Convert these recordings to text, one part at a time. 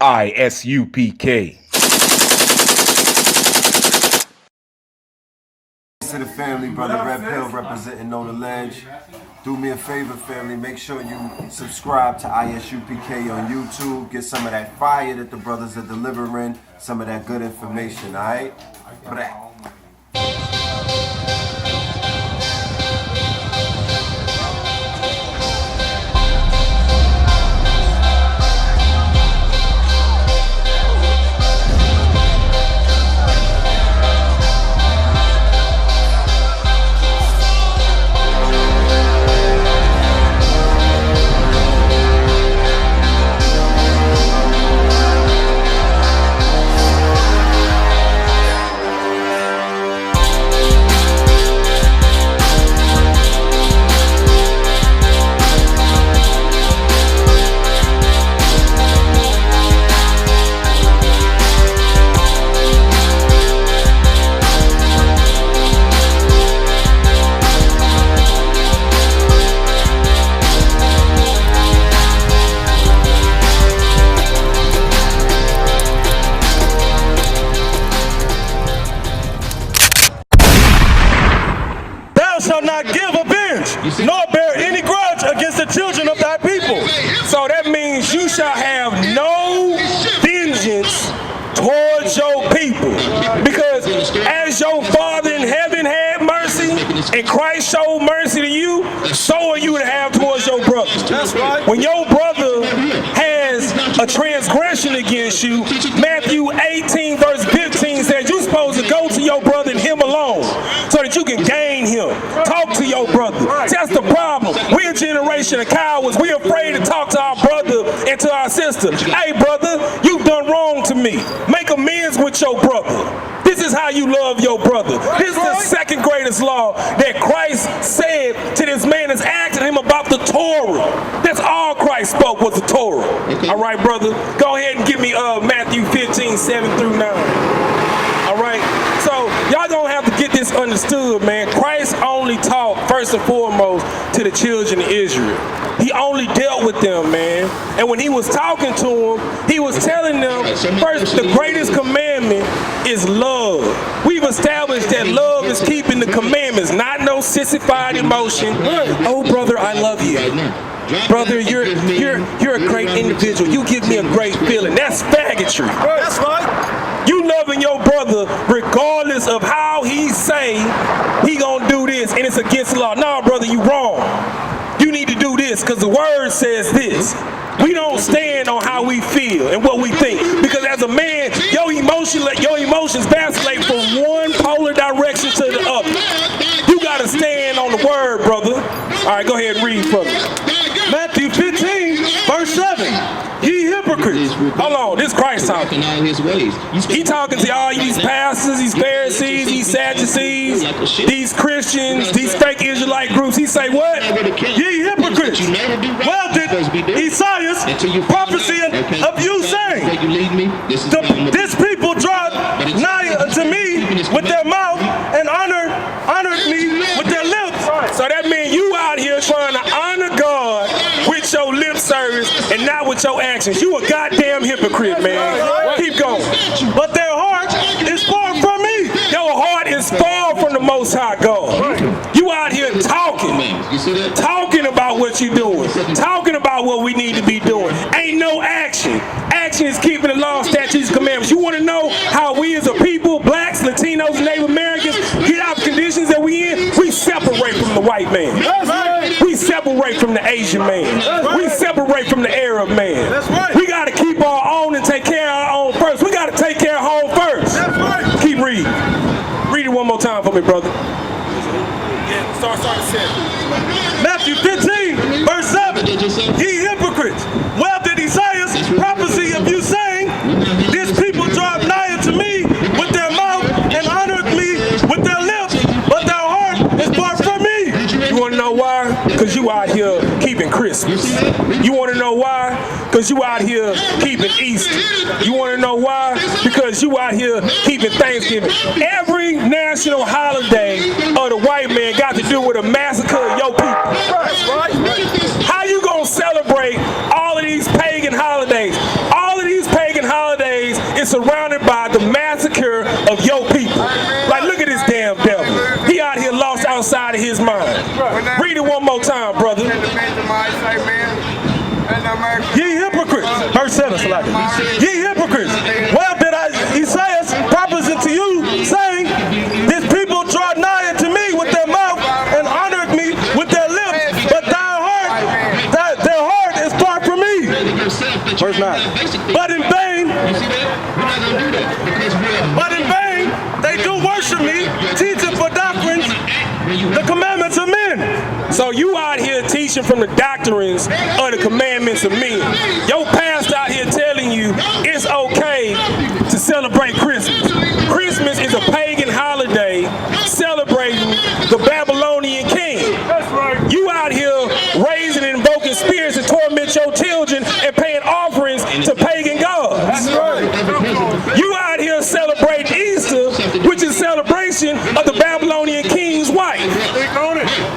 I.S.U.P.K. To the family, brother Red Pill representing Know the Ledge. Do me a favor, family. Make sure you subscribe to I.S.U.P.K. on YouTube. Get some of that fire that the brothers are delivering. Some of that good information, all right? Shall not give avenge, nor bear any grudge against the children of thy people. So that means you shall have no vengeance towards your people. Because as your Father in heaven had mercy, and Christ showed mercy to you, so are you to have towards your brother. That's right. When your brother has a transgression against you, Matthew 18 verse 15 says you're supposed to go to your brother and him alone, so that you can gain him. Talk to your brother. That's the problem. We're a generation of cowards. We're afraid to talk to our brother and to our sister. Hey brother, you've done wrong to me. Make amends with your brother. This is how you love your brother. This is the second greatest law that Christ said to this man that's asking him about the Torah. That's all Christ spoke was the Torah. All right, brother? Go ahead and give me Matthew 15, 7 through 9. All right? So y'all gonna have to get this understood, man. Christ only taught first and foremost to the children of Israel. He only dealt with them, man. And when he was talking to them, he was telling them, first, the greatest commandment is love. We've established that love is keeping the commandments, not no sissified emotion. Oh, brother, I love you. Brother, you're a great individual. You give me a great feeling. That's faggotry. That's right. You loving your brother regardless of how he say he gonna do this and it's against the law. No, brother, you wrong. You need to do this because the word says this. We don't stand on how we feel and what we think, because as a man, your emotions vacillate from one polar direction to the other. You gotta stand on the word, brother. All right, go ahead and read for me. Matthew 15, verse 7. Ye hypocrites. Hold on, this Christ talking. He talking to all these pastors, these Pharisees, these Sadducees, these Christians, these fake Israelite groups. He say what? Ye hypocrites. Well did Isaiah prophecy of you saying, this people draw nigh unto me with their mouth and honored me with their lips. So that means you out here trying to honor God with your lip service and not with your actions. You a goddamn hypocrite, man. Keep going. But their heart is far from me. Your heart is far from the Most High God. You out here talking about what you're doing, talking about what we need to be doing. Ain't no action. Action is keeping the law, statutes, commandments. You want to know how we as a people, blacks, Latinos, and Native Americans, get out of conditions that we in? We separate from the white man. We separate from the Asian man. We separate from the Arab man. We got to keep our own and take care of our own first. We got to take care of home first. Keep reading. Read it one more time for me, brother. Yeah, start to say Matthew 15, verse 7. Ye hypocrites. Well did Isaiah's prophecy of you saying, this people draw nigh unto me with their mouth and honored me with their lips, but their heart is far from me. You want to know why? Because you out here keeping Christmas. You want to know why? Because you out here keeping Easter. You want to know why? Because you out here keeping Thanksgiving. Every national holiday of the white man got to do with a massacre of your people. How you gonna celebrate all of these pagan holidays? All of these pagan is surrounded by the massacre of your people. Like, look at this damn devil. He out here lost outside of his mind. Read it one more time, brother. Ye hypocrites. Verse 7, ye hypocrites. Well did Isaiah prophesy to you, saying, this people draw nigh unto me with their mouth and honored me with their lips, but their heart is far from me. Verse 9. But in vain they do worship me, teaching for doctrines the commandments of men. So you out here teaching from the doctrines of the commandments of men. Your pastor out here telling you it's okay to celebrate Christmas. Christmas is a pagan holiday celebrating the Babylonian king. That's right. You out here raising and invoking spirits to torment your children and paying offerings to pagan gods. That's right. You out here celebrating Easter, which is a celebration of the Babylonian king's wife.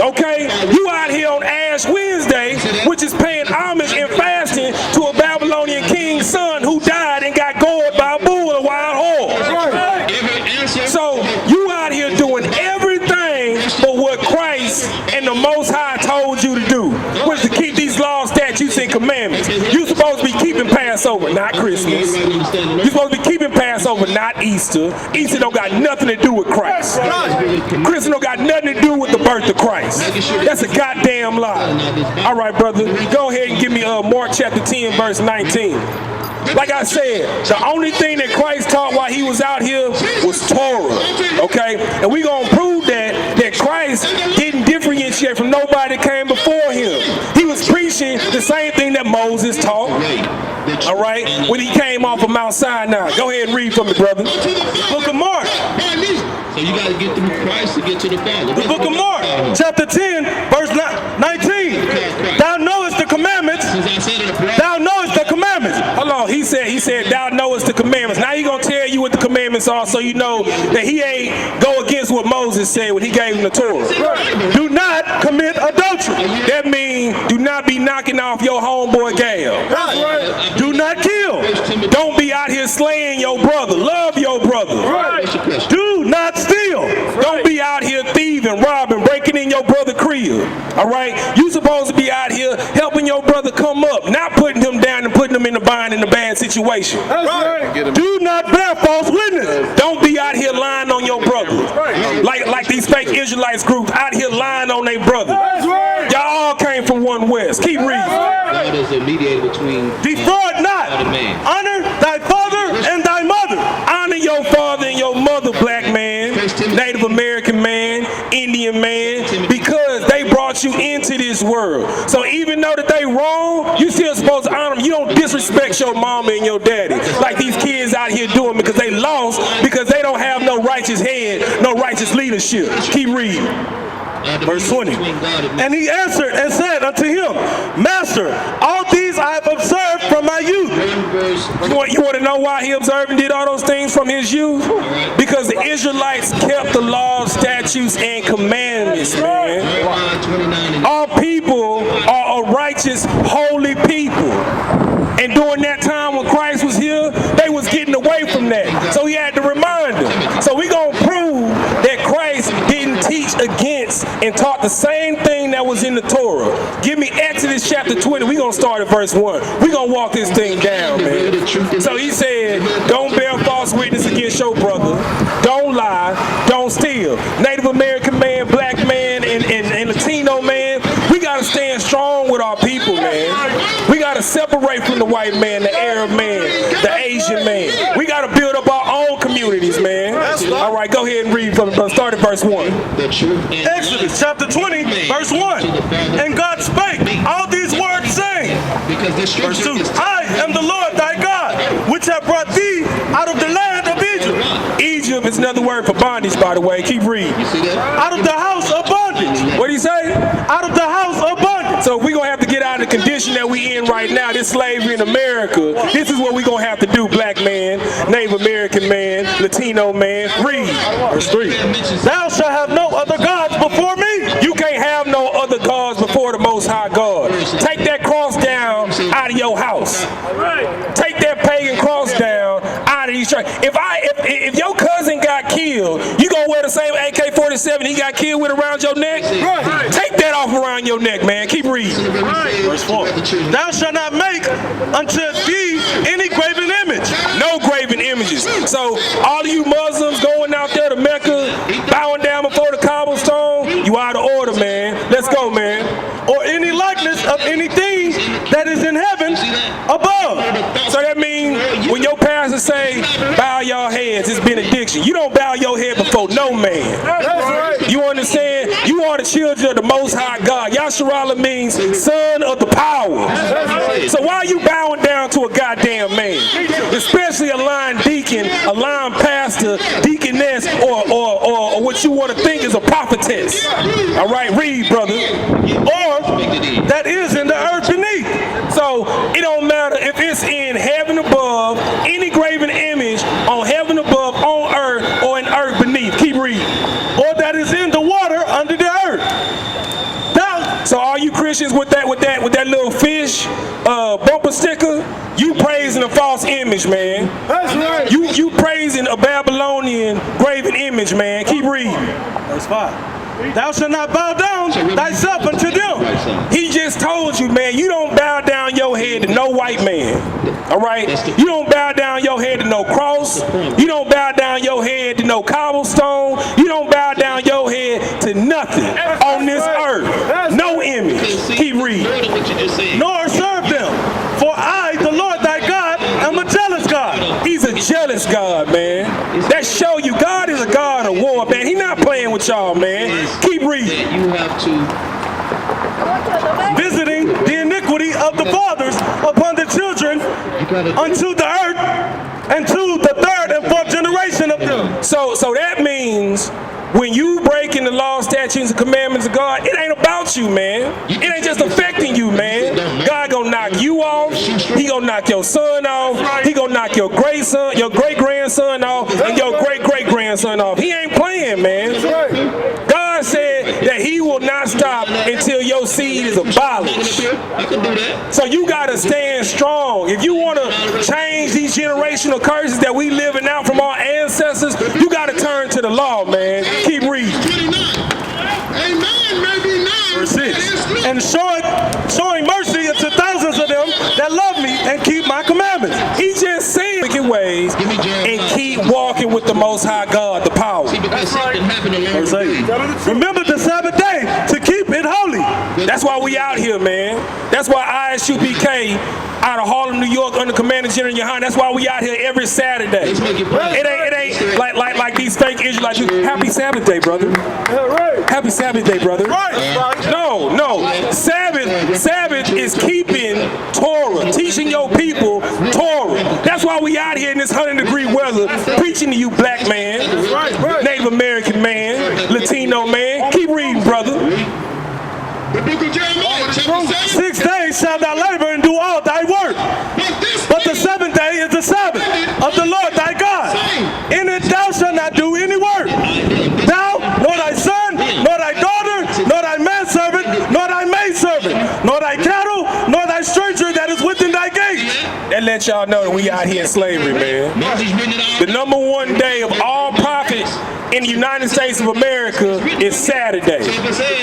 Okay? You out here on Ash Wednesday, which is paying homage and fasting to a Babylonian king's son who died and got gored by a bull and a wild horse. So you out here doing everything but what Christ and the Most High told you to do, which is to keep these laws, statutes, and commandments. You're supposed to be keeping Passover, not Christmas. You're supposed to be keeping Passover, not Easter. Easter don't got nothing to do with Christ. Christmas don't got nothing to do with the birth of Christ. That's a goddamn lie. All right, brother, go ahead and give me Mark chapter 10, verse 19. Like I said, the only thing that Christ taught while he was out here was Torah, okay? And we gonna prove that Christ didn't differentiate from nobody that came before him. He was preaching the same thing that Moses taught, all right, when he came off of Mount Sinai. Go ahead and read from me, brother. Book of Mark. So you got to get through Christ to get to the Father. The book of Mark, chapter 10, verse 19. Thou knowest the commandments. Thou knowest the commandments. Hold on, he said, thou knowest the commandments. Now he gonna tell you what the commandments are so you know that he ain't go against what Moses said when he gave him the Torah. Do not commit adultery. That means do not be knocking off your homeboy gal. Do not kill. Don't be out here slaying your brother. Love your brother. Do not steal. Don't be out here thieving, robbing, breaking in your brother's crib. All right? You supposed to be out here helping your brother come up, not putting him down and putting him in the bind in a bad situation. Do not bear false witness. Don't be out here lying on your brother. Like these fake Israelites groups out here lying on their brother. Y'all all came from one West. Keep reading. God is a mediator between Defraud not. Honor thy father and thy mother. Honor your father and your mother, black man, Native American man, Indian man, because they brought you into this world. So even though that they wrong, you still supposed to honor them. You don't disrespect your mama and your daddy like these kids out here doing because they lost, because they don't have no righteous head, no righteous leadership. Keep reading. Verse 20. And he answered and said unto him, Master, all these I have observed from my youth. You want to know why he observed and did all those things from his youth? Because the Israelites kept the laws, statutes, and commandments, man. All people are a righteous, holy people. And during that time when Christ was here, they was getting away from that. So he had to remind them. So we gonna prove that Christ didn't teach against and taught the same thing that was in the Torah. Give me Exodus chapter 20. We gonna start at verse 1. We gonna walk this thing down, man. So he said, don't bear false witness against your brother. Don't lie. Don't steal. Native American man, black man, and Latino man, we gotta stand strong with our people, man. We gotta separate from the white man, the Arab man, the Asian man. We gotta build up our own communities, man. All right, go ahead and read from start at verse 1. Exodus chapter 20, verse 1. And God spake all these words, saying, verse 2, I am the Lord thy God, which have brought thee out of the land of Egypt. Egypt is another word for bondage, by the way. Keep reading. Out of the house of bondage. What do you say? Out of the house of bondage. So we're going to have to get out of the condition that we in right now, this slavery in America. This is what we're going to have to do, black man, Native American man, Latino man. Read. Verse 3. Thou shalt have no other gods before me. You can't have no other gods before the Most High God. Take that cross down out of your house. Take that pagan cross down out of straight. If your cousin got killed, you gonna wear the same AK-47 he got killed with around your neck? Right. Take that off around your neck, man. Keep reading. Verse 4. Thou shalt not make unto thee any graven image. No graven images. So all of you Muslims going out there to Mecca, bowing down before the cobblestone, you out of order, man. Let's go, man. Or any likeness of anything that is in heaven above. So that means when your pastor say, bow your heads, it's benediction. You don't bow your head before no man. That's right. You understand? You are the children of the Most High God. Yasharallah means son of the power. So why are you bowing down to a goddamn man? Especially a line deacon, a line pastor, deaconess, or what you want to think is a prophetess. All right, read, brother. Or that is in the earth beneath. So it don't matter if it's in heaven above, any graven image on heaven above, on earth, or in earth beneath. Keep reading. Or that is in the water under the earth. Thou, So all you Christians with that little fish bumper sticker, you praising a false image, man. that's right. You praising a Babylonian graven image, man. Keep reading. Verse 5. Thou shalt not bow down thyself unto them. He just told you, man, you don't bow down your head to no white man. All right? You don't bow down your head to no cross. You don't bow down your head to no cobblestone. You don't bow down your head to nothing on this earth. No image. Keep reading. Nor serve them. For I, the Lord thy God, am a jealous God. He's a jealous God, man. That show you God is a God of war, man. He not playing with y'all, man. Keep reading. You have to Visiting the iniquity of the fathers upon the children unto the earth, and to the third and fourth generation of them. So that means when you breaking the law, statutes, and commandments of God, it ain't about you, man. It ain't just affecting you, man. God gonna knock you off. He gonna knock your son off. He gonna knock your great-grandson off, and your great-great-grandson off. He ain't playing, man. God said that he will not stop until your seed is abolished. I can do that. So you gotta stand strong. If you wanna change these generational curses that we living out from our ancestors, you gotta turn to the law, man. Keep reading. 29. Amen. Maybe now. Verse 6. And showing mercy unto thousands of them that love me and keep my commandments. He just said wicked ways and keep walking with the Most High God, the power. Because something happened along Verse the 8. way. Remember the Sabbath day to keep it holy. That's why we out here, man. That's why I.S.U.P.K. out of Harlem, New York, under Commander General Yohanna. That's why we out here every Saturday. Let's make it right. It ain't like these fake Israelites. Happy Sabbath day, brother. Happy Sabbath day, brother. No. Sabbath is keeping Torah, teaching your people Torah. That's why we out here in this 100-degree weather, preaching to you, black man, Native American man, Latino man. Keep reading, brother. The book of Jeremiah, chapter 7. 6 days shalt thou labor and do all thy work. But the seventh day is the Sabbath of the Lord thy God. In it thou shalt not do any work. Thou, nor thy son, nor thy daughter, nor thy manservant, nor thy maidservant, nor thy cattle, nor thy stranger that is within thy gates. That let y'all know that we out here in slavery, man. Moses written it out. The number one day of all prophets in the United States of America is Saturday.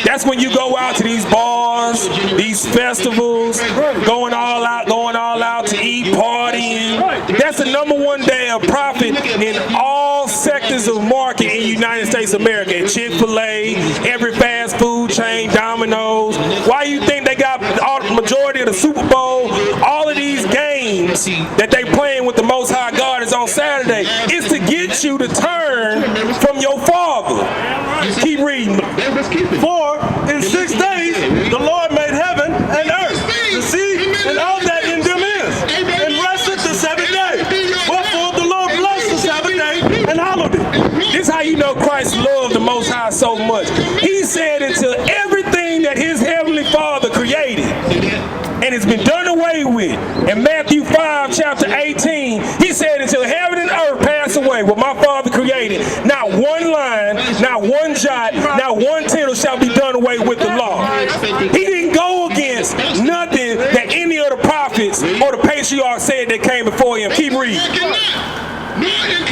That's when you go out to these bars, these festivals, going all out to eat, partying. That's the number one day of profit in all sectors of market in the United States of America. Chick-fil-A, every fast food chain, Domino's. Why you think they got all the majority of the Super Bowl? All of these games that they playing with the Most High God is on Saturday. It's to get you to turn from your father. Keep reading. For in 6 days the Lord made heaven and earth, the sea, and all that in them is, and rested the seventh day. Wherefore the Lord blessed the Sabbath day and hallowed it. This is how you know Christ loved the Most High so much. He said until everything that his heavenly Father created and it's been done away with. In Matthew 5, chapter 18, he said, until heaven and earth pass away, what my Father created, not one line, not one jot, not one tittle shall be done away with the law. He didn't go against nothing that any of the prophets or the patriarchs said that came before him. Keep reading.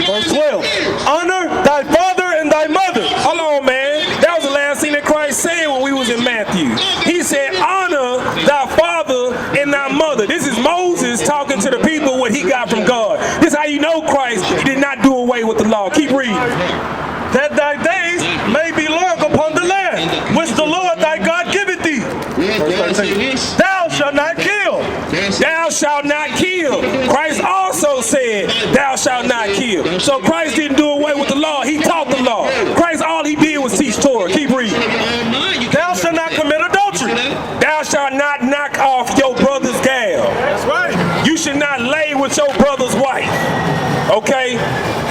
Verse 12. Honor thy father and thy mother. Hold on, man. That was the last thing that Christ said when we was in Matthew. He said, honor thy father and thy mother. This is Moses talking to the people what he got from God. This is how you know Christ did not do away with the law. Keep reading. That thy days may be long upon the land, which the Lord thy God giveth thee. Verse 13. Thou shalt not kill. Thou shalt not kill. Christ also said, thou shalt not kill. So Christ didn't do away with the law. He taught the law. Christ, all he did was teach Torah. Keep reading. Thou shalt not commit adultery. Thou shalt not knock off your brother's gal. That's right. You should not lay with your brother's wife. Okay?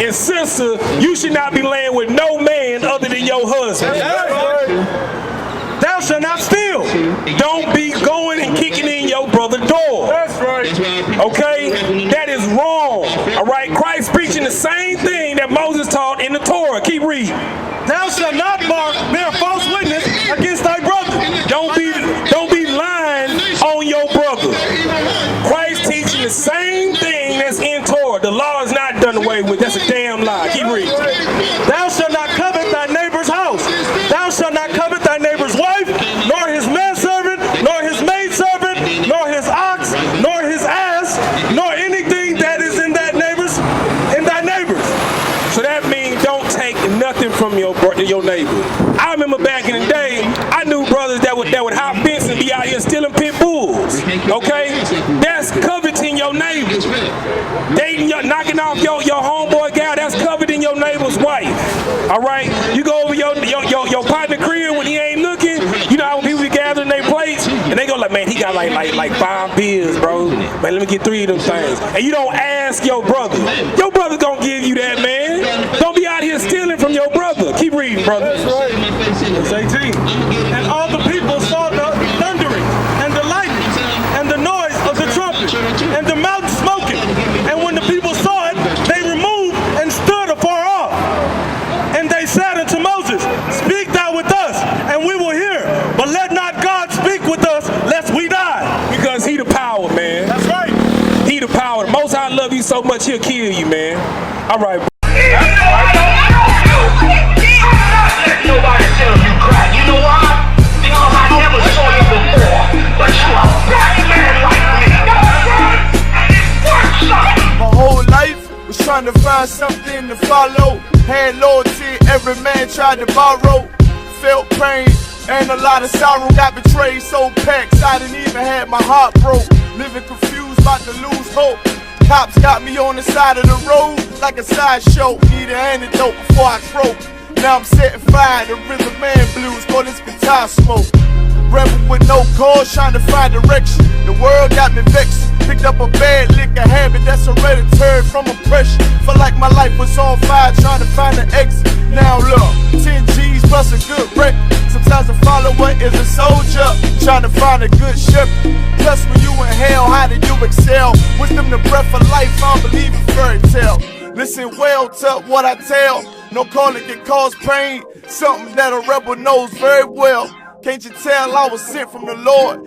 And sister, you should not be laying with no man other than your husband. That's right. Thou shalt not steal. Don't be going and kicking in your brother's door. That's right. Okay? That is wrong. All right? Christ preaching the same thing that Moses taught in the Torah. Keep reading. Thou shalt not bear false witness against thy brother. Don't be lying on your brother. Christ teaching the same thing that's in Torah. The law is not done away with. That's a damn lie. Keep reading. Thou shalt not covet thy neighbor's house. Thou shalt not covet thy neighbor's wife, nor his manservant, nor his maidservant, nor his ox, nor his ass, nor anything that is in thy neighbor's. So that means don't take nothing from your neighbor. I remember back in the day, I knew brothers that would hop fence and be out here stealing pit bulls. Okay? That's coveting your neighbor. Dating, knocking off your homeboy gal, that's coveting your neighbor's wife. Alright? You go over your partner crib when he ain't looking, you know how when people be gathering their plates, and they go like, man, he got like 5 beers, bro. Man, let me get 3 of them things. And you don't ask your brother. Your brother gonna give you that, man. Don't be out here stealing from your brother. Keep reading, brother. That's right. Verse 18. And all the people saw the thundering, and the lightning, and the noise of the trumpet, and the mountain smoking. And when the people saw it, they removed and stood afar off. And they said unto Moses, Speak thou with us, and we will hear. But let not God speak with us, lest we die. Because he the power, man. That's right. He the power. Most High love you so much, he'll kill you, man. All right. Nobody tell you cry. You know why? Because I never saw you before. But you a black man like me. And it works out. My whole life was trying to find something to follow. Had loyalty, every man tried to borrow. Felt pain and a lot of sorrow. Got betrayed, so packed, I didn't even have my heart broke. Living confused, about to lose hope. Cops got me on the side of the road like a sideshow. Need an antidote before I croak. Now I'm setting fire to rhythm man blues, call this guitar smoke. Rebel with no cause, trying to find direction. The world got me vexed. Picked up a bad liquor habit that's hereditary from oppression. Felt like my life was on fire, trying to find an exit. Now look, 10 G's plus a good wreck. Sometimes a follower is a soldier, trying to find a good ship. Plus when you in hell, how do you excel? Wisdom the breath of life, I don't believe in fairy tale. Listen well to what I tell. No calling can cause pain. Something that a rebel knows very well. Can't you tell I was sent from the Lord?